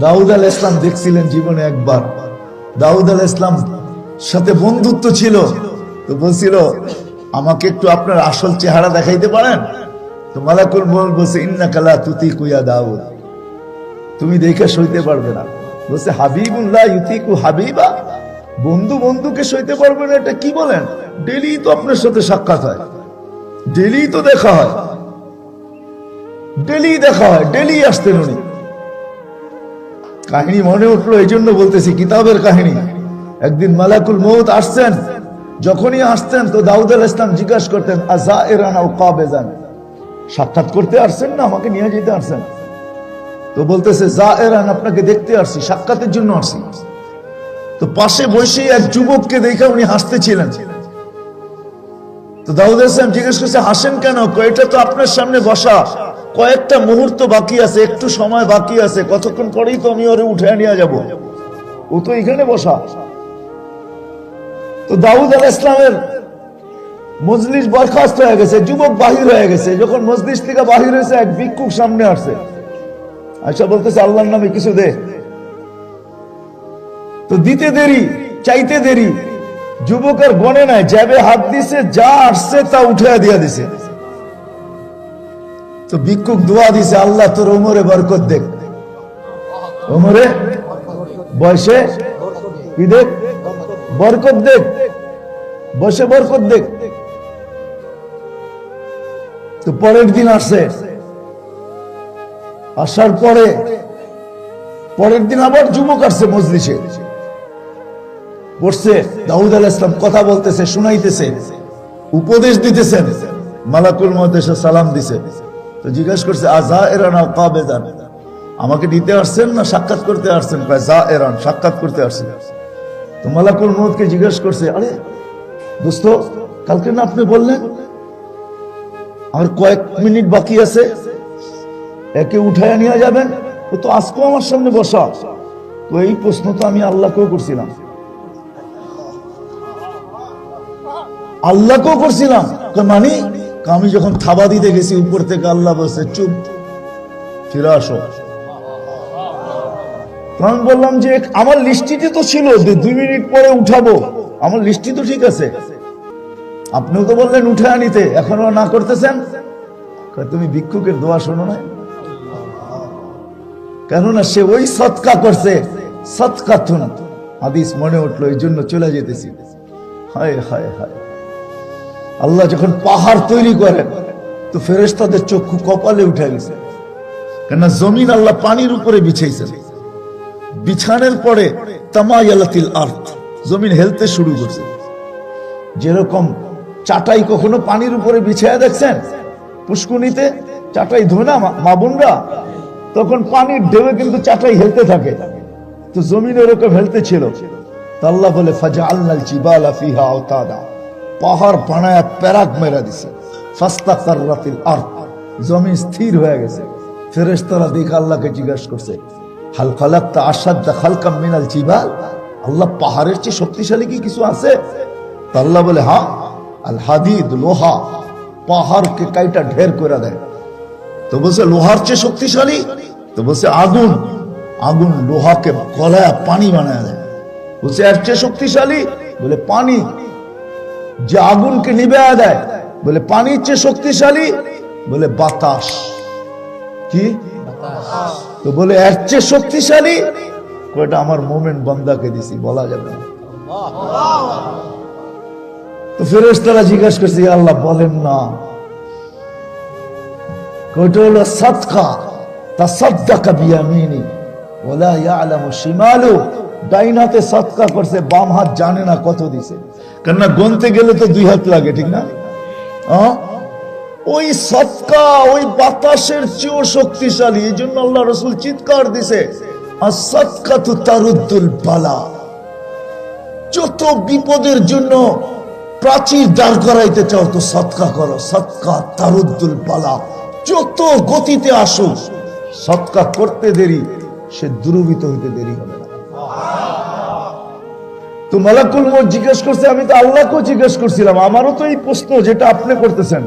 দাউদ আলাইহিস সালাম দেখছিলেন জীবনে একবার। দাউদ আলাইহিস সালাম সাথে বন্ধুত্ব ছিল, তো বলছিল আমাকে একটু আপনার আসল চেহারা দেখাইতে পারেন? তো মালাকুল মউত বলছে ইন্নাকা লা তুতিকু ইয়া দাউদ, তুমি দেখে সইতে পারবে না। বলছে হাবিবুল্লাহ ইউতিকু হাবিবা, বন্ধু বন্ধুকে সইতে পারবে না, এটা কি বলেন? ডেলি তো আপনার সাথে সাক্ষাৎ হয়, ডেলি তো দেখা হয়, ডেলি দেখা হয়, ডেলি আসতেন উনি। কাহিনী মনে উঠলো, এই জন্য বলতেছি, কিতাবের কাহিনী। একদিন মালাকুল মউত আসছেন, যখনই আসতেন তো দাউদ আলাইহিস সালাম জিজ্ঞাসা করতেন আযাইরান আও কাবিজান, সাক্ষাৎ করতে আসছেন না আমাকে নিয়ে যেতে আসছেন? তো বলতেছে যায়েরান, আপনাকে দেখতে আসছি, সাক্ষাতের জন্য আসছি। তো পাশে বসে এক যুবককে দেখে উনি হাসতেছিলেন। তো দাউদ আলাইহিস সালাম জিজ্ঞেস করছে হাসেন কেন? এটা তো আপনার সামনে বসা, কয়েকটা মুহূর্ত বাকি আছে, একটু সময় বাকি আছে, কতক্ষণ পরেই তো আমি ওরে উঠে নিয়ে যাব, ও তো এখানে বসা। তো দাউদ আলাইহিস সালামের মজলিস বরখাস্ত হয়ে গেছে, যুবক বাহির হয়ে গেছে। যখন মজলিস থেকে বাহির হয়েছে, এক ভিক্ষুক সামনে আসছে, আচ্ছা বলতেছে আল্লাহর নামে কিছু দে। তো দিতে দেরি, চাইতে দেরি, যুবকের গনে নাই, জ্যাবে হাত দিছে, যা আসছে তা উঠে দিয়া দিছে। তো ভিক্ষুক দোয়া দিছে, আল্লাহ তোর ওমরে বরকত দেখ, ওমরে বয়সে কি দেখ, বরকত দেখ, বসে বরকত দেখ। তো পরের দিন আসছে, আসার পরের দিন আবার যুবক আসছে মজলিসে, বসছে। দাউদ আলাইহিস সালাম কথা বলতেছে, শুনাইতেছে, উপদেশ দিতেছেন। মালাকুল মউত এসে সালাম দিছে। তো জিজ্ঞাসা করছে আযাইরান আও কাবিজান, আমাকে নিতে আসছেন না সাক্ষাৎ করতে আসছেন? কয় যায়েরান, সাক্ষাৎ করতে আসছেন। তো মালাকুল মউতকে জিজ্ঞাসা করছে, আরে দোস্ত, কালকে না আপনি বললেন আমার কয়েক মিনিট বাকি আছে, একে উঠায় নিয়ে যাবেন, ও তো আজকেও আমার সামনে বসা। তো এই প্রশ্ন তো আমি আল্লাহকেও করছিলাম, আল্লাহকেও করছিলাম। মানে আমি যখন থাবা দিতে গেছি, উপর থেকে আল্লাহ বলছে চুপ, ফিরে আসো। আমি বললাম যে আমার লিস্টিতে তো ছিল 2 মিনিট পরে উঠাবো, আমার লিস্টি তো ঠিক আছে, আপনিও তো বললেন উঠে আনিতে, এখনো না করতেছেন। তুমি ভিক্ষুকের দোয়া শোনো না, কেননা সে ওই সৎকা করছে, সৎকাতুন হাদিস মনে উঠলো, এই জন্য চলে যেতেছি। হায় হায় হায়, আল্লাহ যখন পাহাড় তৈরি করেন তো ফেরেশতাদের চক্ষু কপালে উঠে গেছে, কেননা জমিন আল্লাহ পানির উপরে বিছাইছেন। বিছানের পরে তামায়ালাতিল আরদ, জমিন হেলতে শুরু করছে। যেরকম চাটাই কখনো পানির উপরে বিছায়া দেখছেন? পুষ্কুনিতে চাটাই ধোয় না মা বোনরা, তখন পানির ঢেউয়ে কিন্তু চাটাই হেলতে থাকে। তো জমিন এরকম হেলতে ছিল। তো আল্লাহ বলে ফাজআলনাল জিবালা ফিহা আওতাদা, পাহাড় বানায়া প্যারাক মেরা দিছে। ফাস্তাকাররাতিল আরদ, জমিন স্থির হয়ে গেছে। ফেরেশতারা দেখে আল্লাহকে জিজ্ঞাসা করছে হাল খালাকতা আশাদ্দা খালকাম মিনাল জিবাল, আল্লাহ পাহাড়ের চেয়ে শক্তিশালী কি কিছু আছে? তো আল্লাহ বলে হ্যাঁ, আল হাদিদ, লোহা পাহাড়কে কাইটা ঢের করে দেয়। তো বলছে লোহার চেয়ে শক্তিশালী? তো বলছে আগুন, আগুন লোহাকে গলায় পানি বানায় দেয়। বলছে এর চেয়ে শক্তিশালী? বলে পানি, যে আগুনকে নিভে দেয়। বলে পানির চেয়ে শক্তিশালী? বলে বাতাস। কি? তো বলে এর চেয়ে শক্তিশালী? কয়টা আমার মোমেন বান্দাকে দিছি, বলা যাবে না। তো ফেরেশতারা জিজ্ঞাসা করছে আল্লাহ বলেন না। কয়টা হলো সাদকা, তাসাদদাকা বিয়ামিনি ওয়ালা ইয়ালামু শিমালু, ডাইন হাতে সাদকা করছে, বাম হাত জানে না কত দিছে। কেননা গনতে গেলে তো 2 হাত লাগে, ঠিক না? ওই সাদকা ওই বাতাসের চেয়েও শক্তিশালী। এই জন্য আল্লাহ রাসূল চিৎকার দিছে আস-সাদকাতু তারুদ্দুল বালা, যত বিপদের জন্য প্রাচীর দাঁড় করাইতে চাও তো সৎকা করো, সৎকা তারুদ্দুল বালা। যত গতিতে আসো, সৎকা করতে দেরি, সে দুর্বৃত্ত হইতে দেরি হবে না। তো মালাকুল মউত জিজ্ঞেস করছে, আমি তো আল্লাহকেও জিজ্ঞেস করছিলাম, আমারও তো এই প্রশ্ন যেটা আপনি করতেছেন।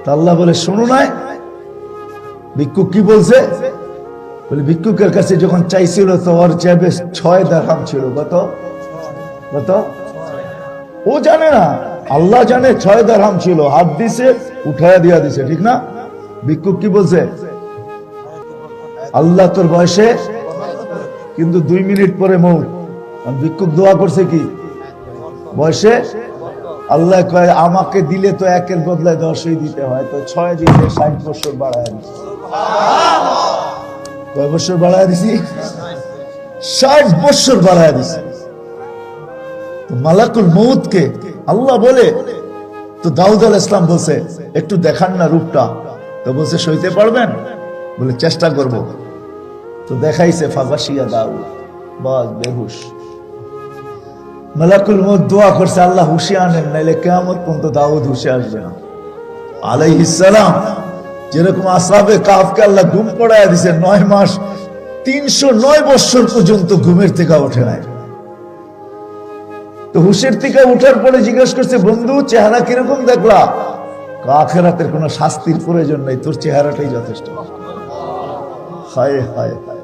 তা আল্লাহ বলে শোনো নাই ভিক্ষুক কি বলছে? বলে ভিক্ষুকের কাছে যখন চাইছিল তো ওর চেয়ে 6 দিরহাম ছিল। কত কত ও জানে না, আল্লাহ জানে 6 দিরহাম ছিল। হাত দিছে, উঠায়া দিয়া দিছে, ঠিক না? ভিক্ষুক কি বলছে? আল্লাহ তোর বয়সে কিন্তু 2 মিনিট পরে মৌত। ভিক্ষুক দোয়া করছে কি বয়সে? আল্লাহ কয় আমাকে দিলে তো 1-এর বদলায় 10ই দিতে হয়, তো 6 দিলে 60 বছর বাড়ায় দিছি। কয় বছর বাড়ায় দিছি? 60 বছর বাড়ায় দিছি। মালাকুল মউতকে আল্লাহ বলে, তো দাউদ আলাইহিস সালাম বলছে একটু দেখান না রূপটা। তো বলছে সইতে পারবেন? বলে চেষ্টা করব। তো দেখাইছে, ফাগাশিয়া দাউদ, বাস বেহুশ। মালাকুল মউত দোয়া করছে আল্লাহ হুশে আনেন, নাইলে কিয়ামত পর্যন্ত দাউদ হুশে আসবে না আলাইহিস সালাম। যেরকম আসহাবে কাহফকে আল্লাহ ঘুম পড়ায় দিছে 9 মাস 309 বছর পর্যন্ত ঘুমের থেকে ওঠে নাই। তো হুশের থেকে উঠার পরে জিজ্ঞেস করছে বন্ধু চেহারা কিরকম দেখলা? আখিরাতের কোন শাস্তির প্রয়োজন নাই, তোর চেহারাটাই যথেষ্ট। হায় হায় হায়।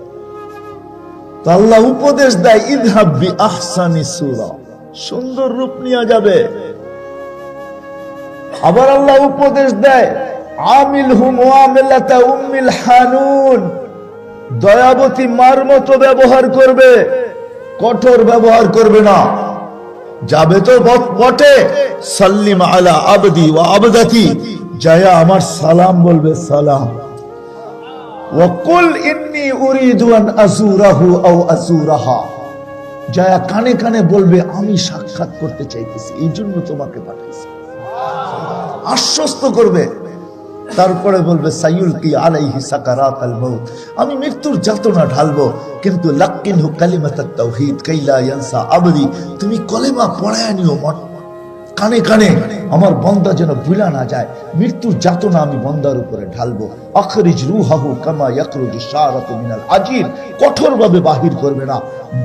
তো আল্লাহ উপদেশ দেয় ইযহাব বি আহসানি সূরা, সুন্দর রূপ নিয়ে যাবে। আবার আল্লাহ উপদেশ দেয় আমিলহু মুআমিলাতা উম্মিল হানুন, দয়াবতী মার মতো ব্যবহার করবে, কঠোর ব্যবহার করবে না। যাবে তো বটে, সাল্লিম আলা আবদি ওয়া আবদাতি, যায়া আমার সালাম বলবে সালাম। ওয়া কুল ইন্নী উরিদু আন আযুরাহু আও আযুরাহা, যায়া কানে কানে বলবে আমি সাক্ষাৎ করতে চাইতেছি, এই জন্য তোমাকে পাঠাইছি। আশ্বস্ত করবে। তারপরে বলবে সাইয়ুলকি আলাইহি সাকারাতাল মাউত, আমি মৃত্যুর যাতনা ঢালবো, কিন্তু লাক্কিনহু কালিমাতাত তাওহীদ কাইলা ইয়ানসা আবদি, তুমি কলেমা পড়ায় নিও মন কানে কানে, আমার বান্দা যেন ভুলা না যায়। মৃত্যুর যাতনা আমি বান্দার উপরে ঢালবো। আখরিজ রূহাহু কামা ইয়াখরুজু শারাতু মিনাল আজির, কঠোরভাবে বাহির করবে না,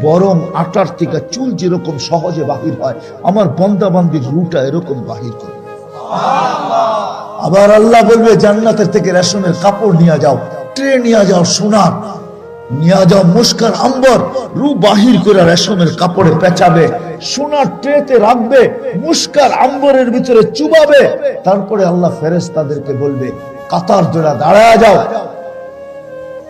বরং আটার থেকে চুল যেরকম সহজে বাহির হয়, আমার বান্দা বান্দির রূহটা এরকম বাহির করবে। আবার আল্লাহ বলবে জান্নাতের থেকে রেশমের কাপড় নিয়ে যাও, ট্রে নিয়ে যাও, সোনার নিয়ে যাও, মুস্কার আম্বর, রু বাহির করে রেশমের কাপড়ে পেঁচাবে, সোনার ট্রেতে রাখবে, মুস্কার আম্বরের ভিতরে চুবাবে। তারপরে আল্লাহ ফেরেশতাদেরকে বলবে কাতার জোড়া দাঁড়ায় যাও,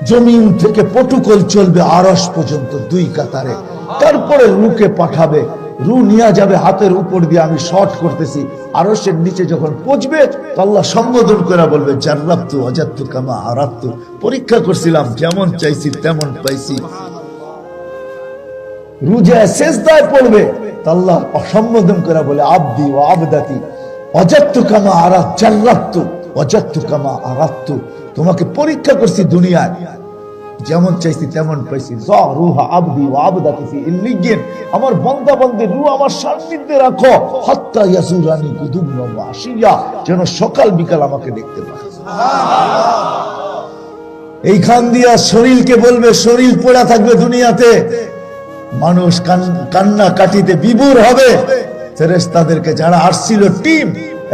জমিন থেকে পটুকল চলবে আরশ পর্যন্ত 2 কাতারে। তারপরে রুকে পাঠাবে, রু নিয়ে যাবে হাতের উপর দিয়ে, আমি শর্ট করতেছি, আরশের নিচে যখন পৌঁছবে তো আল্লাহ সম্বোধন করে বলবে জাররাবতু ওয়াজাদতু কামা আরাদতু, পরীক্ষা করছিলাম, যেমন চাইছি তেমন পাইছি। রু যে সিজদায় পড়বে তো আল্লাহ সম্বোধন করে বলে আবদি ওয়া আবদাতি ওয়াজাদতু কামা আরাদ জাররাবতু ওয়াজাদতু কামা আরাদতু, তোমাকে পরীক্ষা করছি দুনিয়ায়, যেমন চাইছি তেমন পাইছি। রুহা আবদি ওয়া আবদাতি ফি ইল্লিয়িন, আমার বান্দা বান্দির রূহ আমার সান্নিধ্যে রাখো, হাত্তা ইয়াজুরানি গুদুম ওয়া আশিয়া, যেন সকাল বিকাল আমাকে দেখতে পায়। এইখান দিয়া শরীরকে বলবে, শরীর পড়া থাকবে দুনিয়াতে, মানুষ কান্না কাটিতে বিভোর হবে। ফেরেশতাদেরকে যারা আসছিল টিম,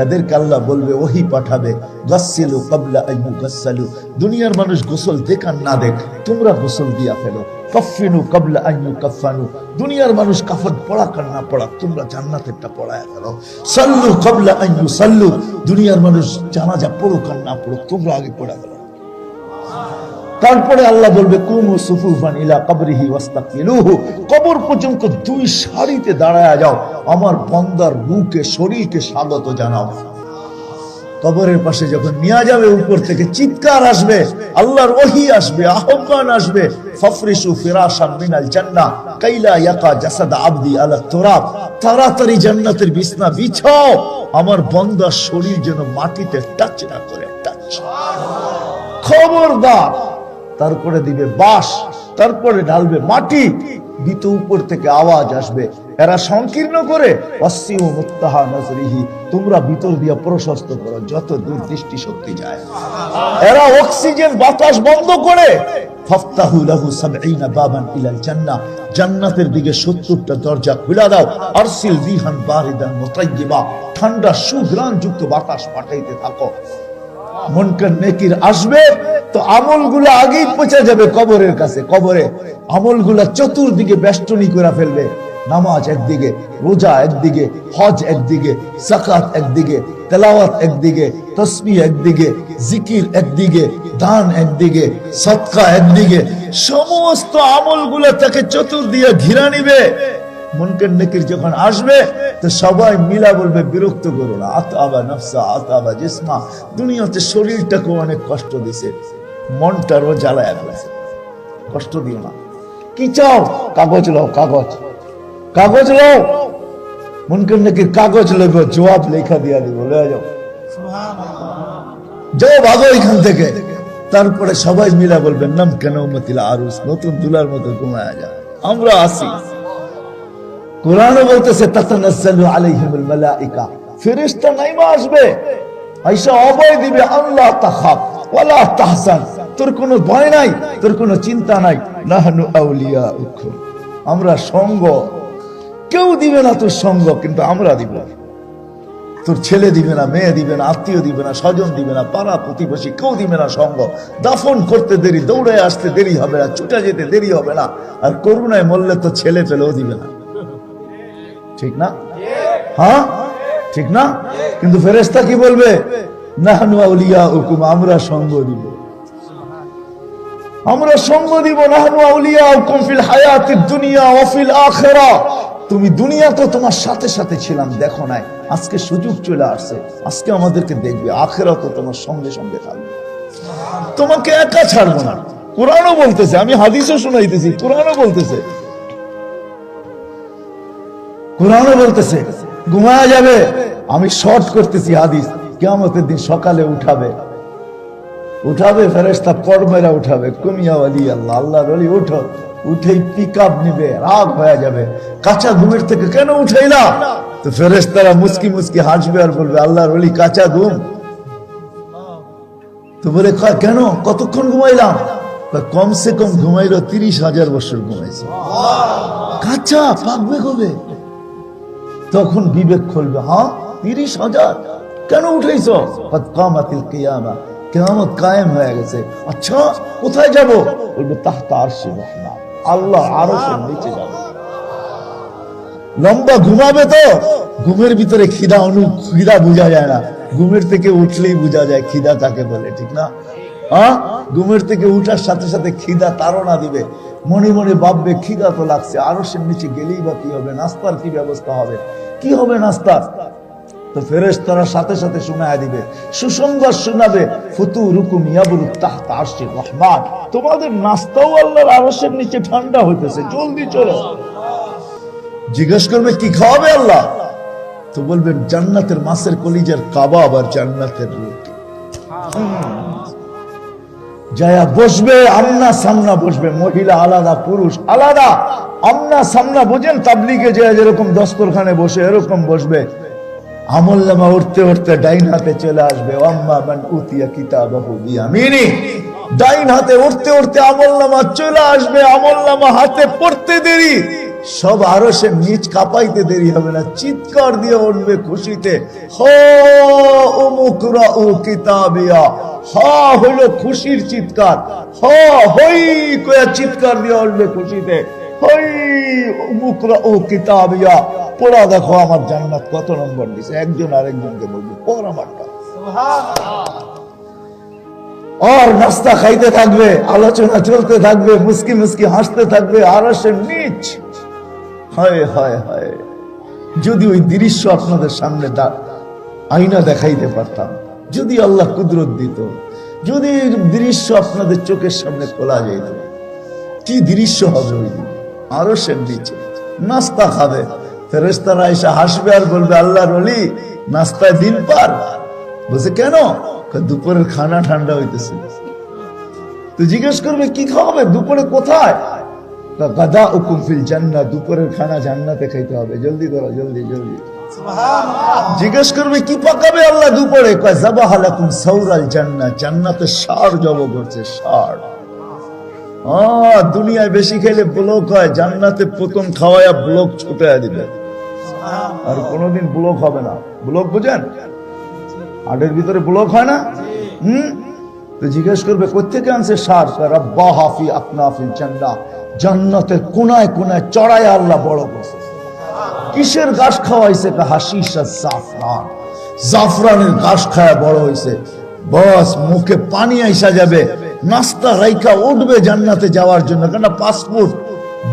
এদেরকে আল্লাহ বলবে ওহী পাঠাবে, গাসসিলু ক্বাবলা আন ইউগাসসালু, দুনিয়ার মানুষ গোসল দেখ আর না দেখ তোমরা গোসল দিয়া ফেলো। কাফিনু ক্বাবলা আন ইউকাফানু, দুনিয়ার মানুষ কাফন পড়াক আর না পড়াক তোমরা জান্নাতেরটা পড়ায়া ফেলো। সাল্লু ক্বাবলা আন ইউসাল্লু, দুনিয়ার মানুষ জানাজা পড়ুক আর না পড়ুক তোমরা আগে পড়া ফেলো। তারপরে আল্লাহ বলবে কুমু সুফুফান ইলা কবরিহি ওয়াস্তাকবিলুহু, কবর পর্যন্ত 2 সারিতে দাঁড়ায় যাও, আমার বান্দার রূহকে শরীরকে স্বাগত জানাও। কবরের পাশে যখন নিয়ে যাবে উপর থেকে চিৎকার আসবে, আল্লাহর ওহী আসবে, আহ্বান আসবে, ফাফরিশু ফিরাশাম মিনাল জান্নাহ কাইলা ইয়াকা জাসাদ আবদি আলা তুরাব, তাড়াতাড়ি জান্নাতের বিছনা বিছাও, আমার বান্দার শরীর যেন মাটিতে টাচ না করে। টাচ, খবরদার। তারপরে দিবে বাঁশ, তারপরে ঢালবে মাটি, ভিত উপর থেকে আওয়াজ আসবে, এরা সংকীর্ণ করে ওয়াসিউ মুত্তাহা নাজরিহি, তোমরা ভিতর দিয়া প্রশস্ত করো যত দূর দৃষ্টি শক্তি যায়। এরা অক্সিজেন বাতাস বন্ধ করে ফাফতাহু লাহু ৭০ বাবান ইলাল জান্নাহ, জান্নাতের দিকে ৭০টা দরজা খুলে দাও। আরসিল রিহান বারিদান মুতায়্যিবা, ঠান্ডা সুঘ্রাণ যুক্ত বাতাস পাঠাইতে থাকো। মুনকার নেকির আসবে তো আমলগুলো আগেই পৌঁছে যাবে কবরের কাছে। কবরে আমলগুলা চতুর্দিকে বেষ্টনী করে ফেলবে। নামাজ একদিকে, রোজা একদিকে, হজ একদিকে, যাকাত একদিকে, তেলাওয়াত একদিকে, তাসবিহ একদিকে, জিকির একদিকে, দান একদিকে, সদকা একদিকে, সমস্ত আমলগুলো তাকে চতুর্দিকে ঘিরা নিবে। মুনকার নেকির যখন আসবে তো সবাই মিলা বলবে বিরক্ত করো না, আতাবা নফসা আতাবা জিসমা। দুনিয়াতে শরীরটাকে অনেক কষ্ট দিছে, মনটারও জ্বালায় ফেলছে, কষ্ট দিও না। কি চাও? কাগজ লাও, কাগজ, কাগজ লাও। মুনকার নেকির কাগজ লইব, জবাব লেখা দিয়া দিব, লয়ে যাও, যাও ভাগো এখান থেকে। তারপরে সবাই মিলা বলবেন নাম কেন উম্মতিল আরুস, নতুন দুলার মতো ঘুমায়া যায়। আমরা আসি, কোরআনও বলতেছে তাতানাজ্জালু আলাইহিমুল মালাইকা, ফেরেশতা নাইমা আসবে, আয়েশা অভয় দিবে, আল্লাহ তাখাফ ওয়ালা তাহসান, তোর কোনো ভয় নাই, তোর কোনো চিন্তা নাই, নাহনু আউলিয়াউকুম, আমরা সঙ্গ, কেউ দিবে না তোর সঙ্গ, কিন্তু আমরা দিব। তোর ছেলে দিবে না, মেয়ে দিবে না, আত্মীয় দিবে না, স্বজন দিবে না, পাড়া প্রতিবেশী কেউ দিবে না সঙ্গ। দাফন করতে দেরি, দৌড়ে আসতে দেরি হবে না, ছুটে যেতে দেরি হবে না। আর করুণায় মরলে তো ছেলে পেলেও দিবে না, ঠিক না? হ্যাঁ ঠিক না? কিন্তু ফেরেশতা কি বলবে? নাহনু আউলিয়াউকুম, আমরা সঙ্গ দিব, আমরা সঙ্গ দিব। নাহনু আউলিয়াউকুম ফিল হায়াতিদ দুনিয়া ওয়া ফিল আখিরাহ, তুমি দুনিয়া তো তোমার সাথে সাথে ছিলাম, দেখো নাই, আজকে সুযোগ চলে আসছে, আজকে আমাদেরকে দেখবে, আখিরাত তো তোমার সঙ্গে সঙ্গে থাকবে, তোমাকে একা ছাড়বো না। কোরআনও বলতেছে, আমি হাদিসও শুনাইতেছি, কোরআনও বলতেছে, কোরআনও বলতেছে ঘুমায়া যাবে। আমি শর্ট করতেছি হাদিস, কিয়ামতের দিন সকালে উঠাবে, উঠাবে ফেরেশতা, পর মেরা উঠাবে, কুমিয়া ওয়ালি আল্লাহ, আল্লাহর ওলি উঠো, উঠেই পিকআপ নিবে, রাগ হয়ে যাবে, কাঁচা ঘুমের থেকে কেন উঠাইলা? তো ফেরেশতারা মুস্কি মুস্কি হাসবে আর বলবে আল্লাহর ওলি কাঁচা ঘুম? তো বলে কেন, কতক্ষণ ঘুমাইলাম? কমসে কম ঘুমাইলো 30,000 বছর ঘুমাইছে, কাঁচা পাকবে কবে? তখন বিবেক খুলবে, হ্যাঁ 30,000 কেন উঠেছ? কদ কামাতিল কিয়ামা, কিয়ামত কায়েম হয়ে গেছে। আচ্ছা কোথায় যাব? বলবে তাহতা আরশির রহমান, আল্লাহ আরশের নিচে যাব। লম্বা ঘুমাবে তো ঘুমের ভিতরে খিদা খিদা বোঝা যায় না, ঘুমের থেকে উঠলেই বোঝা যায় খিদা কাকে বলে, ঠিক না? হ্যাঁ, ঘুমের থেকে উঠার সাথে সাথে খিদা তাড়না দিবে, মনে মনে ভাববে খিদা তো লাগছে, আরশের নিচে গেলেই বা কি হবে, নাস্তার কি ব্যবস্থা হবে, কি হবে নাস্তার? তো ফেরেশতারা সাথে সাথে শোনায় দিবে, সুসংবাদ শোনাবে, ফুতুরুকুম ইয়াবরুত তাহতা আরশির রহমান, তোমাদের নাস্তাও আল্লাহর আরশের নিচে ঠান্ডা হইতেছে, জলদি চলো। জিজ্ঞেস করবে কি খাওয়াবে আল্লাহ? তো বলবেন জান্নাতের মাছের কলিজার কাবাব আর জান্নাতের রুটি। যায়া বসবে, আমনা সামনা বসবে, মহিলা আলাদা, পুরুষ আলাদা, আমনা সামনা, বোঝেন তাবলিগে যায় যেরকম দস্তরখানে বসে এরকম বসবে। আমলনামা উঠতে উঠতে ডাইন হাতে চলে আসবে, আম্মা মান উতিয়া কিতাবাহু বিয়ামিনি, ডাইন হাতে উঠতে উঠতে আমলনামা চলে আসবে। আমলনামা হাতে পড়তে দেরি, সব আরশের নিচ কাঁপাইতে দেরি হবে না, চিৎকার দিয়ে উঠবে খুশিতে, হো উমুকরাউ কিতাবিয়া, হা হলো খুশির চিৎকার, হা হই কয়া চিৎকার দিয়ে উঠবে খুশিতে, হই উমুকরাউ কিতাবিয়া, পড়া দেখো আমার জান্নাত কত নম্বর দিছে। একজন আরেকজনকে বলবে পড় আমারটা, আর নাস্তা খাইতে থাকবে, আলোচনা চলতে থাকবে, মুস্কি মুস্কি হাসতে থাকবে আরশের নিচ। হায় হায় হায়, যদি ওই দৃশ্য আপনাদের সামনে আয়না দেখাইতে পারতাম, যদি আল্লাহ কুদরত দিত, যদি দৃশ্য আপনাদের চোখের সামনে খোলা যেত, কি দৃশ্য হবে ওই দিন। আরশের নিচে নাস্তা খাবে, ফেরেশতারা এসে হাসবে আর বলবে আল্লাহর ওলি নাস্তায় দিন পার। বলছে কেন? দুপুরের খানা ঠান্ডা হইতেছে। তো জিজ্ঞেস করবে কি খাওয়াবে, দুপুরে কোথায়? গাদাউকুম ফিল জান্নাহ, দুপুরের খানা জান্নাতে খাইতে হবে, জলদি করো, জলদি জলদি। জিজ্ঞেস করবে কি পাকাবে আল্লাহ দুপুরে? কয় যাবাহা লাকুম সাওরাল জান্নাহ, জান্নাতে ষাঁড় জব করছে, ষাঁড়। দুনিয়ায় বেশি খেলে ব্লক হয়, জান্নাতে প্রথম খাওয়ায়া ব্লক ছুটাইয়া দিবে, আর কোনোদিন ব্লক হবে না। ব্লক বুঝেন? হাটের ভিতরে ব্লক হয় না, তো জিজ্ঞেস করবে কোত্থেকে আনছে সার? রাব্বা হাফি আকনাফিল জান্নাহ, জান্নাতের কোনায় কোনায় চড়ায় আল্লাহ বড় করছে। কিসের ঘাস খাওয়াইছে? হাশিশ আর জাফরান, জাফরানের ঘাস খায়া বড় হয়েছে। বস মুখে পানি আইসা যাবে, নাস্তা রাইখা উঠবে জান্নাতে যাওয়ার জন্য, কেন পাসপোর্ট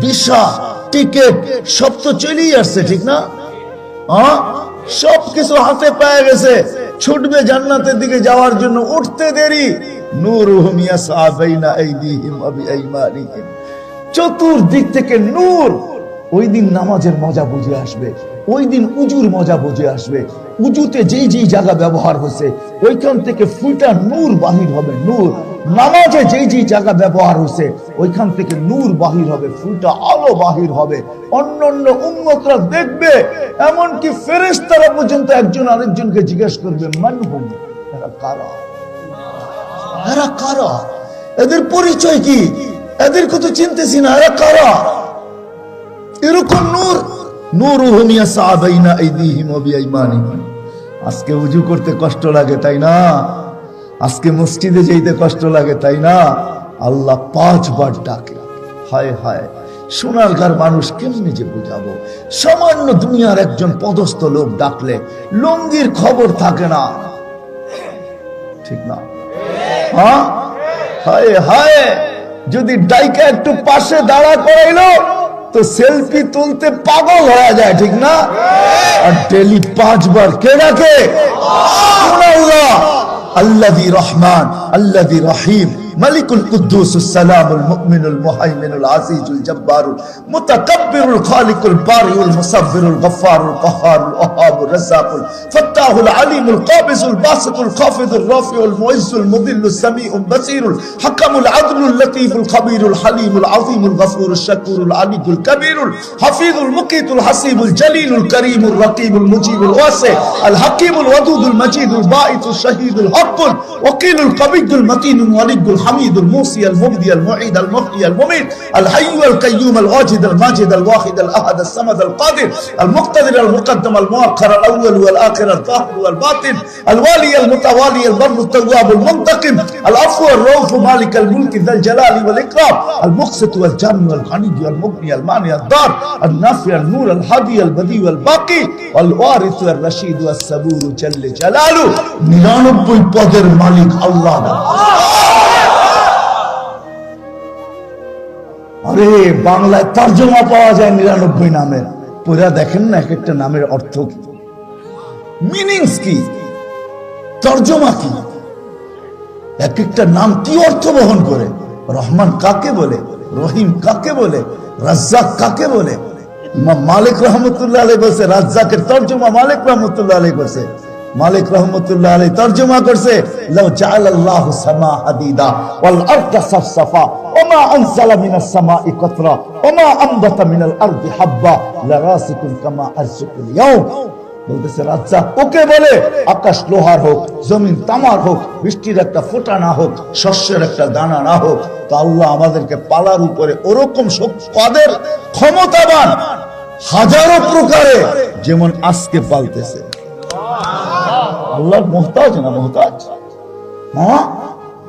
ভিসা টিকেট সব তো চলেই আসছে, ঠিক না? সব কিছু হাতে পেয়ে গেছে, ছুটবে জান্নাতের দিকে যাওয়ার জন্য, উঠতে দেরি। নূরুহুম ইয়াসআ বাইনা আইদিহিম ওয়া বিআইমানিহিম, চতুর্দিক থেকে নূর। ওই দিন নামাজের মজা বুঝে আসবে, ওই দিন উজুর মজা বুঝে আসবে। উজুতে যেই যেই জায়গা ব্যবহার হয়েছে ওইখান থেকে ফুটা নূর বাহির হবে, নূর। নামাজে যেই যেই জায়গা ব্যবহার হয়েছে ওইখান থেকে নূর বাহির হবে, ফুটা আলো বাহির হবে। অন্যান্য উম্মতরা দেখবে, এমনকি ফেরেশতারা পর্যন্ত একজন আরেকজনকে জিজ্ঞেস করবে, মান হুম, এরা কারা? এরা কারা? এদের পরিচয় কি? এদেরকে তো চিনতেছি না, এরা কারা? এরকম নূর। নূরুহুম ইয়াসআ বাইনা আইদিহিম ওয়া বিআইমানিহিম। আজকে ওযু করতে কষ্ট লাগে, তাই না? আজকে মসজিদে যেতে কষ্ট লাগে, তাই না? আল্লাহ 5 বার ডাকে। হায় হায়, সোনারগাঁর মানুষ কেমনে যে বুঝাবো? সামান্য দুনিয়ার একজন পদস্থ লোক ডাকলে লঙ্গির খবর থাকে না, ঠিক না? হ্যাঁ, হায় হায়, যদি ডাইকা একটু পাশে দাঁড়া করাইলো তো সেলফি তুলতে পাগল হয়ে যায়, ঠিক না? আর ডেলি 5 বার কে ডাকে? আল্লাহ। আল্লাযী রহমান, আল্লাযী রহিম, মালিকুল কুদ্দুসুস সালামুল মুমিনুল মুহাইমিনুল আজিজুল জব্বারুল মুতাকাব্বিরুল খালিকুল বারিউল মুসাব্বিরুল গফফারুল কাহ্হারুল ওয়াহাবুর রাজ্জাকুল ফাত্তাহুল আলিমুল কাবিজুল বাসিতুল খাফিদুর রাফিউল মুইজ্জুল মুদিল্লুস সামিউল বাসীরুল হাকামুল আদলুল লতীফুল খবীরুল হালিমুল আযীমুল গফুরুশ শাকুরুল আলিকুল কবীরুল হাফিজুল মুকিতুল হাসিবুল জলিলুল করিমুল রকিবুল মুজিবুল ওয়াসি আল হাকিমুল ওয়াদুদুল মজিদুল বাঈতুশ শহীদুল হকুল ওয়াকিলুল কবিয়ুল মতিনুল ওয়ালিদুল حميد الموصي المبدي المعيد المحيي المميت الحي القيوم الواجد الماجد الواحد الاحد الصمد القادر المقتدر المقدم المؤخر الاول والاخر الظاهر والباطن الوالي المتوالي البر التواب المنتقم العفو الرؤوف مالك الملك ذا الجلال والاكرام المقسط والجامع والغني والمغني المانع الضار النافع النور الهادي البديع والباقي والوارث الرشيد والصبور جل جلاله 99 পদের মালিক আল্লাহ। আরে বাংলায় তরজমা পাওয়া যায় 99 নামের, পুরা দেখেন না এক একটা নামের অর্থ কি, মিনিংস কি, তরজমা কি, এক একটা নাম কি অর্থ বহন করে। রহমান কাকে বলে, রহিম কাকে বলে, রাজ্জাক কাকে বলে? ইমাম মালিক রহমতুল্লাহ আলাইহি বলছে রাজ্জাকের তরজমা মালিক রহমতুল্লাহ আলাইহি করছে। মালিক রহমতুল্লাহ আলাইহি তরজমা করছে, লাউ জাআলাল্লাহু সামা হাদিদা ওয়াল আরদা সাফসাফা ওমা আনজালা মিনাস সামাই কতরা ওমা আমবাতা মিনাল আরদি হাব্বা লারাসিকুম কামা আরসুকুল ইয়াউম। বলতেছে রাজ্জাক ওকে বলে, আকাশ লোহার হোক, জমিন তামার হোক, বৃষ্টির একটা ফোঁটা না হোক, শস্যের একটা দানা না হোক, তো আল্লাহ আমাদেরকে পালার উপরে ওরকম কাদের ক্ষমতাবান, হাজারো প্রকারে, যেমন আজকে পালতেছে। আল্লাহর মুহতাজ না মুহতাজ? হ্যাঁ,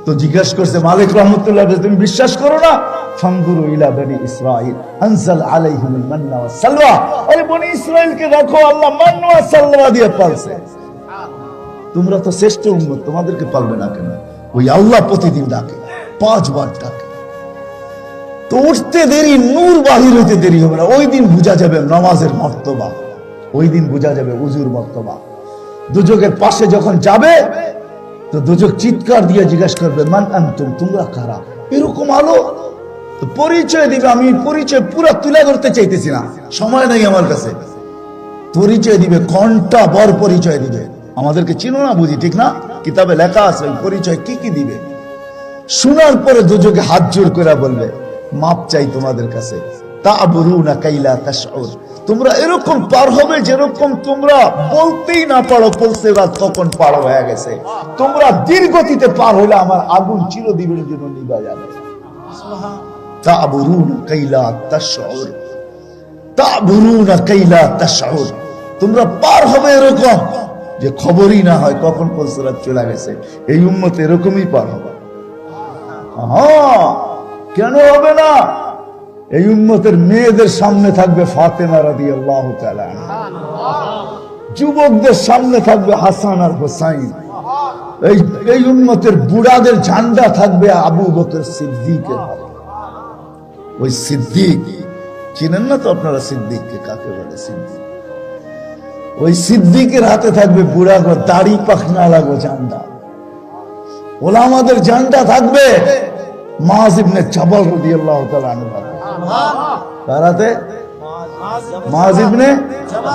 তো জিজ্ঞাসা করছে মালিক রহমতুল্লাহ, তুমি বিশ্বাস করো না? ফানজুরু ইলা বনি ইসরাঈল আনজাল আলাইহিমুল মান্না ওয়াস সালওয়া। আরে বনি ইসরাঈলকে দেখো, আল্লাহ মান্না ওয়াস সালওয়া দিয়ে পালছে। তোমরা তো শ্রেষ্ঠ উম্মত, তোমাদেরকে পালবে না কেন? ওই আল্লাহ প্রতিদিন ডাকে, 5 বার ডাকে। তো উঠতে দেরি, নূর বাহির হইতে দেরি হবে না। ওই দিন বোঝা যাবে নামাজের মর্তবা, ওই দিন বোঝা যাবে উজুর মর্তবা। দুজকের পাশে যখন যাবে তো দুজক চিৎকার দিয়ে জিজ্ঞাসা করবে, মান আনতুম, তোমরা কারা? এরকম আলো তো পরিচয় দিবে। আমি পরিচয় পুরো তুলে ধরতে চাইতেছি না, সময় নাই আমার কাছে। পরিচয় দিবে, ঘন্টা বর পরিচয় দিবে। আমাদেরকে চিনো না বুঝি, ঠিক না? কিতাবে লেখা আছে ওই পরিচয় কি কি দিবে। শোনার পরে দুজকে হাত জোর করে বলবে, মাপ চাই তোমাদের কাছে। তা'বুরুনা কাইলা তাশউর, তোমরা এরকম পার হবে যেরকম তোমরা বলতেই না পারো, বলতে বা তখন পার হয়ে গেছে। তোমরা দীর্ঘতিতে পার হলে আমার আগুন চিরদিনের জন্য নিভা যাবে। তা'বুরুনা কাইলা তাশউর, তা'বুরুনা কাইলা তাশউর, তোমরা পার হবে এরকম যে খবরই না হয় কখন ফুলসিরাত চলে গেছে। এই উম্মত এরকমই পার হবে। কেন হবে না? এই উম্মতের মেয়েদের সামনে থাকবে ফাতেমা রাদিয়াল্লাহু তাআলা আনহা, যুবকদের সামনে থাকবে হাসান আর হুসাইন, এই উম্মতের বুড়াদের ঝান্ডা থাকবে আবু বকর সিদ্দিকের হাতে। ওই সিদ্দিক চিনেন না তো আপনারা? সিদ্দিককে কাকে বলে? সিদ্দিক, ওই সিদ্দিকের হাতে থাকবে বুড়া গো দাড়ি পাখনা লাগো ঝান্ডা। ওলামাদের ঝান্ডা থাকবে মুআয ইবনে জাবাল রাদিয়াল্লাহু তাআলা আনহু। কার হাতে? মুআয ইবনে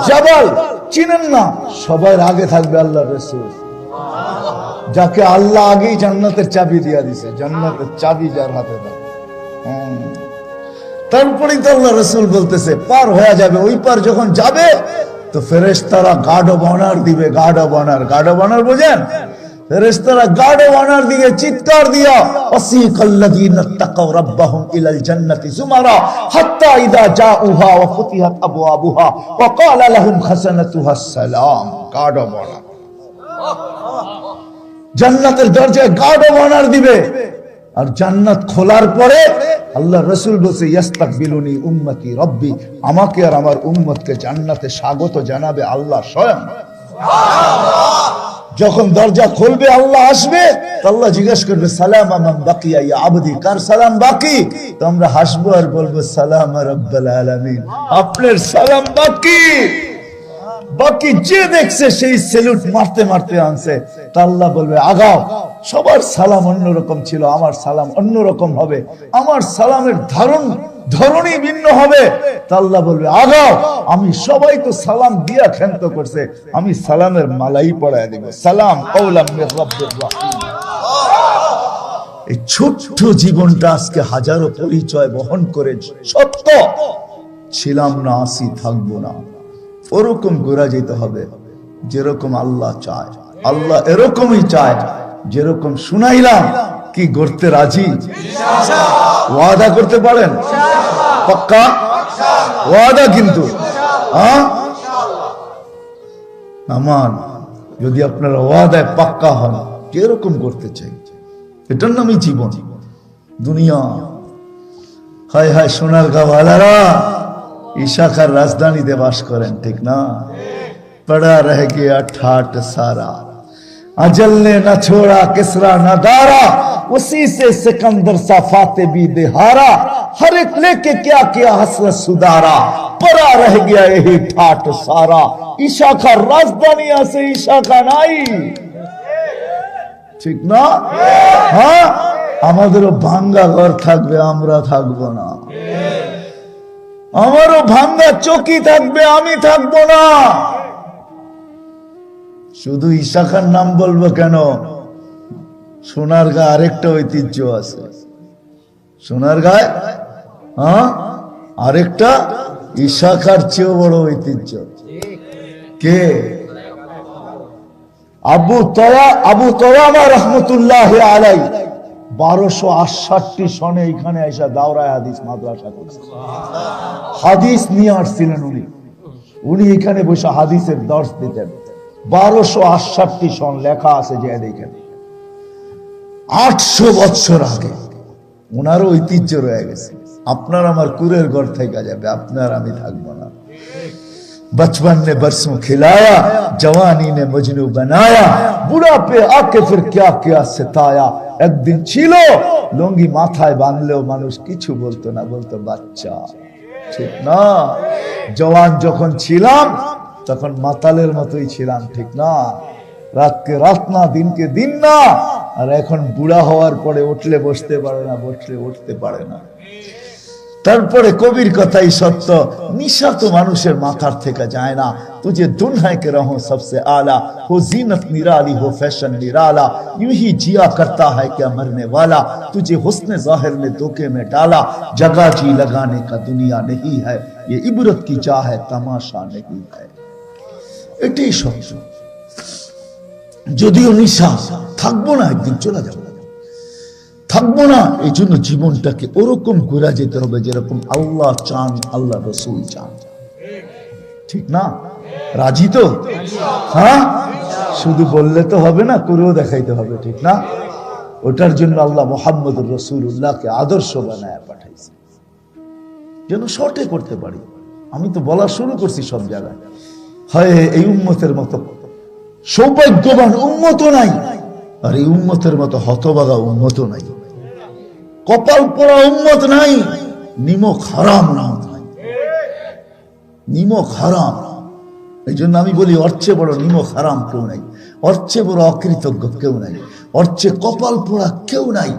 জাবাল। চিনেন না? সবার আগে থাকবে আল্লাহর রাসূল, যাকে আল্লাহ আগেই জান্নাতের চাবি দিয়া দিছে। জান্নাতের চাবি যার হাতে থাকে। তারপরেই তো আল্লাহ রাসূল বলতেছে পার হয়ে যাবে। ওই পার যখন যাবে তো ফেরেশতারা গার্ড অফ অনার দিবে। Guard of honour, guard of honour বোঝেন? ফেরেশতারা গার্ড অফ অনার দিকে চিৎকার দিয়া ওয়াসিকাল্লাযীনা তাকাউ রাব্বাহুম ইলাল জান্নাতি যুমারা হাত্তা ইযা জাউহা ওয়া ফুতিহাত আবওয়াবুহা ওয়া ক্বালা লাহুম খাসানাতুহা আসসালাম। গার্ড অফ অনার, জান্নাতের দরজায় গার্ড অফ অনার দিবে। আর জান্নাত খোলার পরে আল্লাহ রাসূল বলছে ইস্তাকবিলুনি উম্মতি রব্বি, আমাকে আর আমার উম্মতকে জান্নাতে স্বাগত জানাবে আল্লাহ স্বয়ং। যখন দরজা খুলবে আল্লাহ আসবে, আল্লাহ জিজ্ঞেস করবে সালাম মান বাকিয়া ইয়া আবদি, কার সালাম বাকি? তো আমরা হাসবো আর বলবো সালাম রাব্বুল আলামিন, আপনার সালাম বাকি। বাকি যে দেখছে সেই সেলুট মারতে মারতে আনছে। তা আল্লাহ বলবে আগাও। সবার সালাম অন্যরকম ছিল, আমার সালাম অন্যরকম হবে, আমার সালামের ধরনই ভিন্ন হবে। তা আল্লাহ বলবে আগাও, আমি সবাই তো সালাম দিয়া ক্ষান্ত করছে, আমি সালামের মালাই পড়ায় দিব। সালাম কওলাম মির রাব্বির রাহিম। এই ছোট্ট জীবনটা আজকে হাজারো পরিচয় বহন করে সত্য ছিলাম না, আসি থাকবো না, ওরকম গোরা যেতে হবে যেরকম আল্লাহ চায়। আল্লাহ এরকমই চায় যেরকম শুনাইলাম। কি করতে রাজি? ওয়াদা করতে পারেন? পাক্কা ওয়াদা কিন্তু। আমার যদি আপনারা ওয়াদায় পাক্কা হন, যেরকম করতে চাই, এটার নামই জীবন। দুনিয়া হায় হায় সোনার গাওয়ালারা ইশাখার রাজধানীতে বাস করেন, ঠিক না? পড়া রহ গিয়া ঠাট সারা, अजल ने न छोड़ा किसरा न दारा, उसी से सिकंदर सा फाते भी दिहारा, हर एक लेके क्या किया हसरत सुधारा, परा रह गया यही ठाट सारा। ईशा का राजधानी से ईशा का नाई, ঠিক না? হ্যাঁ, আমাদেরও ভাঙ্গা ঘর থাকবে, আমরা থাকবো না। আমারও ভাঙ্গা চৌকি থাকবে, আমি থাকবো না। শুধু ইশাখার নাম বলবো কেন? সোনারগাঁ আরেকটা ঐতিহ্য আছে। সোনারগাঁয় আরেকটা ইশাখার চেয়েও বড় ঐতিহ্য। কে? আবু তওয়ামা রাহমাতুল্লাহি আলাইহি 1268 সনে এখানে আইসা দাওরায়ে হাদিস মাদ্রাসা করছে। হাদিস নিয়ে আসছিলেন উনি এখানে বসে হাদিসের দর্শ দিতেন। 1268 সন লেখা আছে, যে দেখেন 800 বছর আগে ওনারও ঐতিহ্য রয়ে গেছে। আপনার আমার কুরের ঘর থেকে যাবে, আপনার আমি থাকবো না। बचपन ने बरसों खिलाया, जवानी ने मजनू बनाया, बुढ़ापे आके फिर क्या क्या सिताया। একদিন ছিল লুঙ্গি মাথায় বাঁধলেও মানুষ কিছু বলতো না, বলতো বাচ্চা, ঠিক না? জওয়ান যখন ছিলাম তখন মাতালের মতোই ছিলাম, ঠিক না? রাতকে রাত না, দিনকে দিন না। আর এখন বুড়া হওয়ার পরে উঠলে বসতে পারে না, বসলে উঠতে পারে না। তারপরে কবির কথাই সত্য, নিশা তো মানুষের মাথার থেকে যায় না। तुझे दुनिया के रहो सबसे आला, हो जीनत निराली हो फैशन निराला, यूं ही जिया करता है क्या मरने वाला, तुझे हुस्न जाहिर ने धोखे में डाला, जगह जी लगाने का दुनिया नहीं है, ये इबरत की चाह है तमाशा नहीं है। এটাই সত্য। যদিও নিশা থাকবো না, একদিন চলে যাবো, থাকবো না। এই জন্য জীবনটাকে ওরকম ঘুরা যেতে হবে যেরকম আল্লাহ চান, আল্লাহ রসুল চান, ঠিক না? রাজি তো? হ্যাঁ, শুধু বললে তো হবে না, করেও দেখাইতে হবে, ঠিক না? ওটার জন্য আল্লাহ মুহাম্মদুর রাসূলুল্লাহকে আদর্শ বানায় পাঠাইছে, যেন শর্টে করতে পারি। আমি তো বলা শুরু করছি সব জায়গায়, হয় এই উম্মতের মতো সৌভাগ্যবান উম্মত নাই, আর এই উম্মতের মতো হতভাগা উম্মত নাই, কপাল পোড়া উম্মত নাই, নিমক হারাম উম্মত নাই, নিমক হারাম। এই জন্য আমি বলি, ওর চেয়ে বড় নিমক হারাম কেউ নাই, ওর চেয়ে বড় অকৃতজ্ঞ কেউ নাই, ওর চেয়ে কপাল পোড়া কেউ নাই,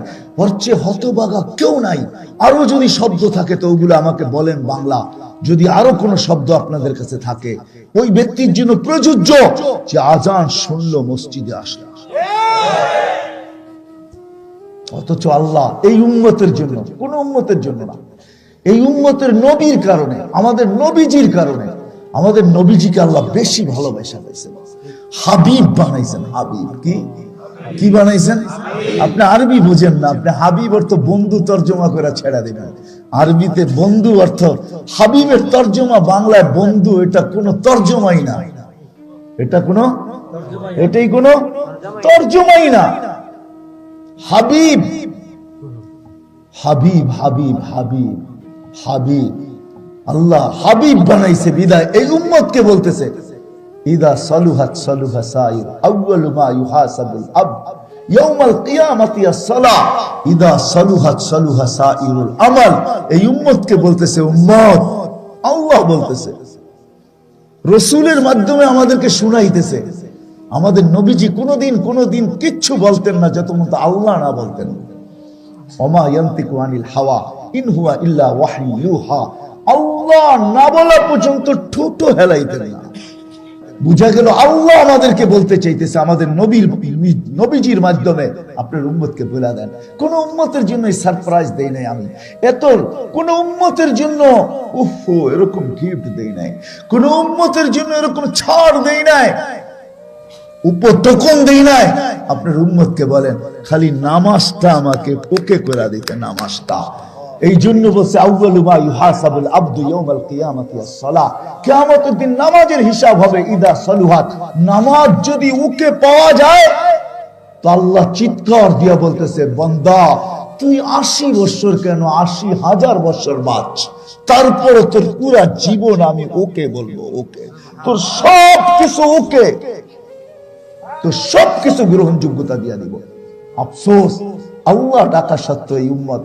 ওর চেয়ে হতভাগা কেউ নাই। আরো যদি শব্দ থাকে তো ওগুলো আমাকে বলেন বাংলা, যদি আরো কোনো শব্দ আপনাদের কাছে থাকে ওই ব্যক্তির জন্য প্রযোজ্য যে আজান শুনলো মসজিদে আসলো। অথচ আল্লাহ এই উম্মতের জন্য, কোন উম্মতের জন্য না, এই উম্মতের নবীর কারণে, আমাদের নবীজির কারণে, আমাদের নবীজিকে আল্লাহ বেশি ভালোবাসা দিয়েছেন, হাবিব বানাইছেন। হাবিব কি কি বানাইছেন? আপনি আরবি বুঝেন না, আপনি হাবিব অর্থ বন্ধু তর্জমা করে ছেড়ে দিবেন। আরবিতে বন্ধু অর্থ, হাবিবের তর্জমা বাংলায় বন্ধু, এটা কোনো তর্জমাই না, এটা কোনো, এটাই কোনো তর্জমাই না। হাবিব, হাবিব, হাবিব, হাবিব, হাবিব, আল্লাহ হাবিব বানাইছে বিদায় এই উম্মতকে বলতেছে, ইদা সালুহাত সালুহা সাইর আউয়ালু মা ইউহাসাবুল আবদ ইয়াউমাল কিয়ামাতি আস-সালাহ ইদা সালুহাত সালুহা সাইরুল আমাল। এই উম্মতকে বলতেছে উম্মত, আল্লাহ বলতেছে, রাসূলের মাধ্যমে আমাদেরকে শুনাইতেছে। আমাদের নবীজি কোনদিন কিচ্ছু বলতেন না যতক্ষণ আল্লাহ না বলতেন। ওমা ইয়ান্তিকু আনিল হাওয়া ইন হুয়া ইল্লা ওয়াহয়ু ইউহা। আল্লাহ না বলা পর্যন্ত ঠোঁটও হেলাইতেন না। বুঝা গেল আল্লাহ আমাদেরকে বলতে চাইতেছে আমাদের নবীজির মাধ্যমে, আপনার উম্মতকে বলে দেন। কোন উম্মতের জন্য সারপ্রাইজ দেই নাই আমি, এত কোন উম্মতের জন্য এরকম গিফট দেই নাই, কোন উম্মতের জন্য এরকম ছাড় দেই নাই, উপটোকন দেই নাই। আপনার উম্মতকে বলেন খালি নামাজটা আমাকে ওকে করে দিতে, নামাজটা। এই জন্য বলছে আউয়ালু মা ইউহাসাবুল আবদু ইয়াউমাল কিয়ামাতি আস-সালাহ, কিয়ামতের দিন নামাজের হিসাব হবে। ইদা সালুহাত, নামাজ যদি ওকে পাওয়া যায় তো আল্লাহ চিৎকার দিয়া বলতেছে, বান্দা তুই 80 বছর কেন 80,000 বছর বাঁচ, তারপরে তোর পুরা জীবন আমি ওকে বলবো, ওকে, তোর সব কিছু ওকে, তো সবকিছু গ্রহণযোগ্যতা দিয়া দিব। আফসোস, আল্লাহ ডাকা সত্ত্বেও এই উম্মত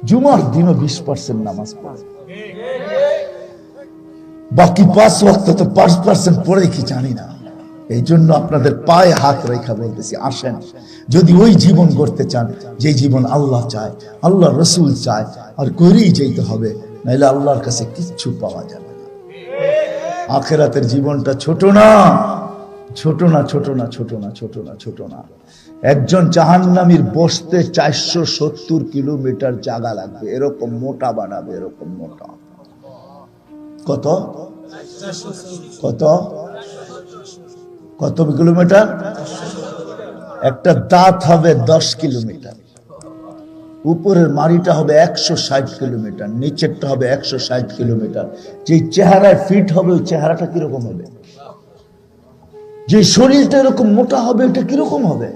জুমার দিনও 20% নামাজ পড়ে, বাকি 5 ওয়াক্ত তো 5% পড়ে কি জানি না। এই জন্য আপনাদের পায়ে হাত রেখা বলতেছি, আসেন যদি ওই জীবন করতে চান যে জীবন আল্লাহ চায়, আল্লাহ রসুল চায়, আর করেই যেতে হবে, নাইলে আল্লাহর কাছে কিচ্ছু পাওয়া যাবে না। আখিরাতের জীবনটা ছোট না, ছোট না, ছোট না, ছোট না, ছোট না, ছোট না। একজন জাহান্নামীর বসতে 470 কিলোমিটার জায়গা লাগবে, এরকম মোটা বানাবে, এরকম মোটা। কত কত কত কিলোমিটার? একটা দাঁত হবে 10 কিলোমিটার, উপরের মাড়িটা হবে 160 কিলোমিটার, নিচেরটা হবে 160 কিলোমিটার। যে চেহারায় ফিট হবে ওই চেহারাটা কিরকম হবে? যে শরীরটা এরকম মোটা হবে এটা কিরকম হবে?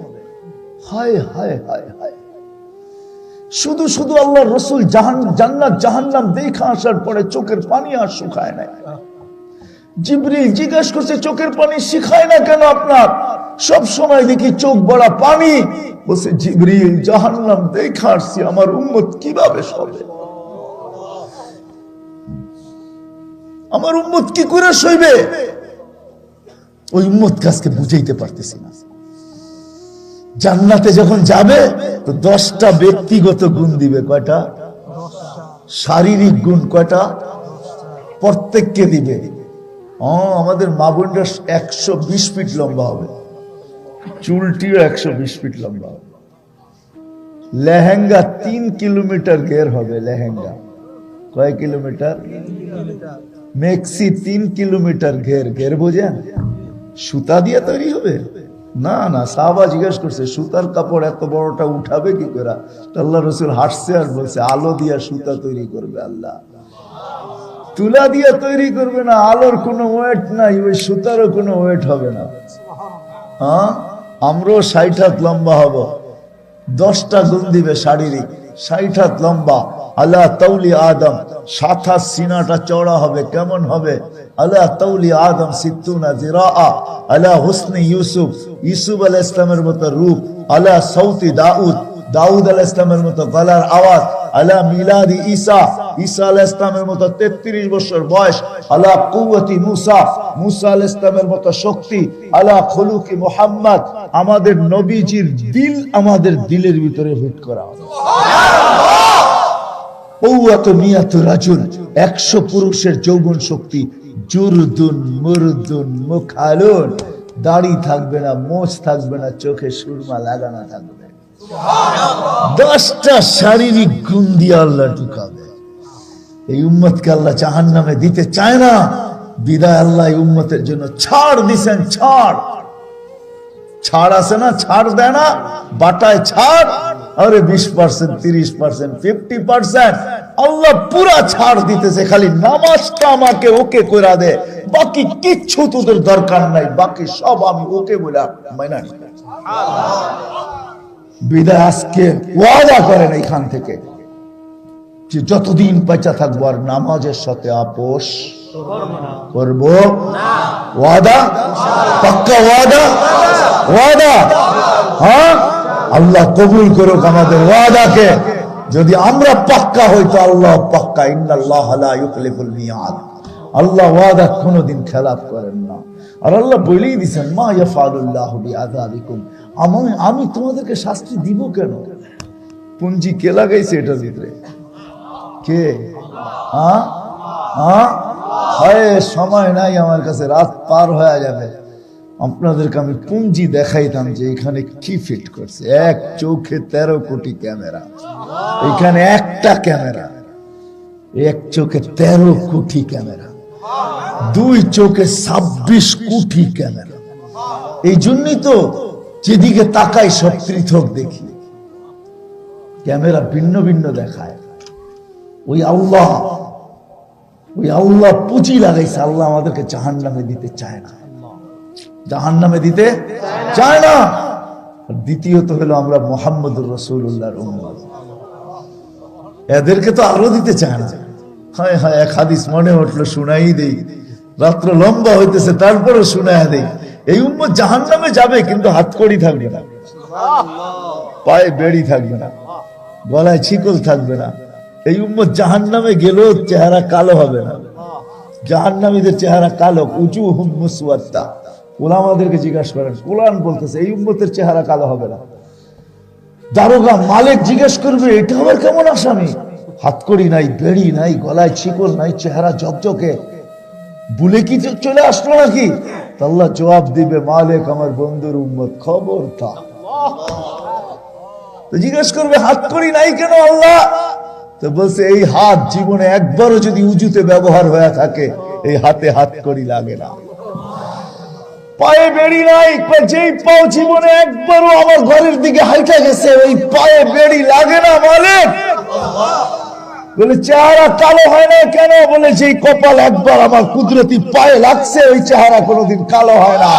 হায় হায় হায় হায়। শুধু শুধু আল্লাহর রাসূল জান্নাত জাহান্নাম দেখা আসার পরে চোখের পানি আর শুকায় না। জিবরিল জিজ্ঞাসা করছে চোখের পানি শুকায় না কেন আপনার? সব সময় দেখি চোখ ভরা পানি। বলছে জিবরিল জাহান্নাম দেখা আসছি, আমার উম্মত কিভাবে সবে, আমার উম্মত কি করে সইবে? ওই উম্মত কাজকে বুঝাইতে পারতেছি না। জান্নাতে যখন যাবে তো 10টা ব্যক্তিগত গুণ দিবে, কয়টা? শারীরিক গুণ কয়টা? প্রত্যেককে দিবে। আমাদের মা বোনরা 120 ফিট লম্বা হবে, চুলটিও 120 ফিট লম্বা হবে, লেহেঙ্গা 3 কিলোমিটার ঘের হবে। লেহেঙ্গা কয় কিলোমিটার? মেক্সি 3 কিলোমিটার ঘের। ঘের বোঝেন? সুতা দিয়ে তৈরি হবে? না না, সাহাবা জিজ্ঞেস করছে সুতার কাপড় এত বড়টা উঠাবে কি করে? আল্লাহ রসুল হাসছে আর বলছে আলো দিয়া সুতা তৈরি করবে আল্লাহ। তুলা দিয়ে তৈরি করবে না, আলোর কোনো ওয়েট নাই, ওই সুতারও কোনো ওয়েট হবে না। হ্যাঁ, আমরাও 60 হাত লম্বা হব, 10টা গুণ দিবে শারীরিক, 60 হাত লম্বা। আলা তাউলি আদম, 7 হাত সিনাটা চওড়া হবে, কেমন হবে? আলা তাউলি আদম 60 জিরাআ, আলা হুসনি ইউসুফ, ইউসুফ আলাইহিস সালামের মতো রূপ, আলা সাউতি দাউদ, দাউদ আলাইহিস সালামের মতো গলার আওয়াজ, আলা মিলাদি ঈসা, ঈসা আলাইহিস সালামের মতো 33 বছর বয়স, আলা কুওয়াতি মুসা, মুসা আলাইহিস সালামের মতো শক্তি, আলা খুলুকি মুহাম্মদ, আমাদের নবীজির দিল আমাদের দিলের ভিতরে ফিট করা হবে। কুওয়াতু মিয়াতু রাজুল, 100 পুরুষের যৌবন শক্তি, জুরদুন মুরদুন মুখালুন, দাড়ি থাকবে না, মোছ থাকবে না, চোখে সুরমা লাগানো থাকবে। 10টা শারীরিক গুণ দিয়ে আল্লাহ ঢুকাবে। এই উম্মতকে আল্লাহ জাহান্নামে দিতে চায় না, বিদায় আল্লাহ এই উম্মতের জন্য ছাড় দিছেন। ছাড়, ছাড় আছে না, ছাড় দেয় না, বাটায় ছাড়। আরে 20%, 30%, 50% আল্লাহ পুরা ছাড় দিতেছে। খালি নামাজটা আমাকে ওকে করে দে, বাকি কিচ্ছু তোদের দরকার নাই, বাকি সব আমি ওকে বলে মাইনা নিই। বিদায় আজকে ওয়াদা করেন এইখান থেকে যে যতদিন বেঁচে থাকবো আর নামাজের সাথে আপোষ করব না। ওয়াদা, পাক্কা ওয়াদা, ওয়াদা। হ্যাঁ, আল্লাহ কবুল করুক আমাদের ওয়াদাকে। যদি আমরা পাক্কা হইতো, আল্লাহ পাক্কা, ইন্নাল্লাহ লা ইউখলিফুল মিয়াদ, আল্লাহ ওয়াদা কোনোদিন খেলাফ করেন না। আর আল্লাহ বলেই দিয়েছেন, মা ইয়াফআলুল্লাহু বিআযাবিকুম, আমি তোমাদেরকে শাস্তি দিব কেন? পুঞ্জি কে লাগাইছে এটার ভিতরে? কে? সময় নাই আমার কাছে, রাত পার হয়ে যাবে। আপনাদেরকে আমি পুঞ্জি দেখাইতাম যে এখানে কি ফিট করছে। এক চোখে 13 কোটি ক্যামেরা, এখানে একটা ক্যামেরা, এক চোখে 13 কোটি ক্যামেরা, 2 চোখে 26 কোটি ক্যামেরা। এই জন্যই তো যেদিকে তাকাই সব পৃথক দেখি, ক্যামেরা ভিন্ন ভিন্ন দেখায়। ওই আল্লাহ পুঁজি লাগাইছে। আল্লাহ আমাদেরকে জাহান্নামে দিতে চায় না, জাহান্নামে দিতে চায় না। দ্বিতীয়ত হলো আমরা মুহাম্মদুর রাসূলুল্লাহর উম্মত, এদেরকে তো আরো দিতে চায় না। হায় হায়, এক হাদিস মনে উঠলো, শুনাই দেই, রাত্র লম্বা হইতেছে তারপরে শুনাই দেই। এই উম্মত জাহান্নামে যাবে, কিন্তু হাতকড়ি থাকবে না, পায়ে বেড়ি থাকবে না, গলায় ছিকল থাকবে না। এই উম্মত জাহান্নামে গেলেও চেহারা কালো হবে না। জাহান্নামীদের চেহারা কালো, উজুহুম মুসওয়াদ্দা। উলামাদেরকে জিজ্ঞাসা করেন, কোরআন বলতেছে এই উম্মতের চেহারা কালো হবে না। দারোগা মালিক জিজ্ঞেস করবে, এটা আবার কেমন আসামি? হাতকড়ি নাই, বেড়ি নাই, গলায় ছিকল নাই, চেহারা ঝকঝকে, ভুলে কি চলে আসলো নাকি? আল্লাহ জবাব দিবে, মালিক আমার বন্ধুর উম্মত, খবর তা। তো জিজ্ঞেস করবে, হাতকড়ি নাই কেন আল্লাহ? তো বলছে, এই হাত জীবনে একবারও যদি উজুতে ব্যবহার হয়ে থাকে, এই হাতে হাতকড়ি লাগে না। পায়ে বেড়ি নাই, যেই পাও জীবনে একবারও আমার ঘরের দিকে হাইটা গেছে, ওই পায়ে বেড়ি লাগে না মালিক। বলে, চেহারা কালো হয় না কেন? বলে, যেই কপাল একবার আমার কুদরতি পায়ে লাগছে, ওই চেহারা কোনোদিন কালো হয় না।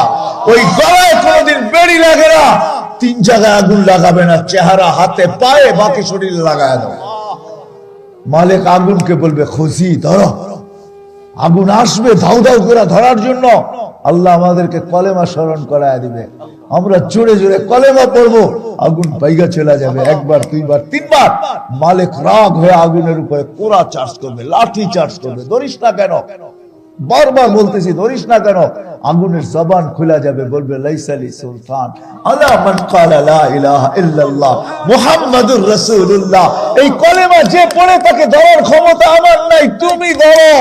ওই গলায় কোনোদিন বেড়ি লাগে না। 3 জায়গায় আগুন লাগাবে না, চেহারা, হাতে, পায়ে, বাকি শরীরে লাগায় দাও। মালিক আগুনকে বলবে, খুশি ধরো। আগুন আসবে ধাউ ধাউ করে ধরার জন্য। আল্লাহ আমাদেরকে কলেমা স্মরণ করায় দিবে, আমরা জোরে জোরে কলেমা পড়বো, আগুন বাইগা চলে যাবে। 1 বার 2 বার 3 বার মালিক রাগ হয়ে আগুনের উপরে কোরা চার্জ করবে, লাঠি চার্জ করবে। ধরিস না কেন? বারবার বলতেছি, ধরিস না কেন? আগুনের জবান খুলে যাবে, বলবে, লাইসালি সুলতান আলা মান ক্বালা লা ইলাহা ইল্লাল্লাহ মুহাম্মাদুর রাসূলুল্লাহ। এই কলেমা যে পড়ে তাকে ধরার ক্ষমতা আমার নাই, তুমি ধরো।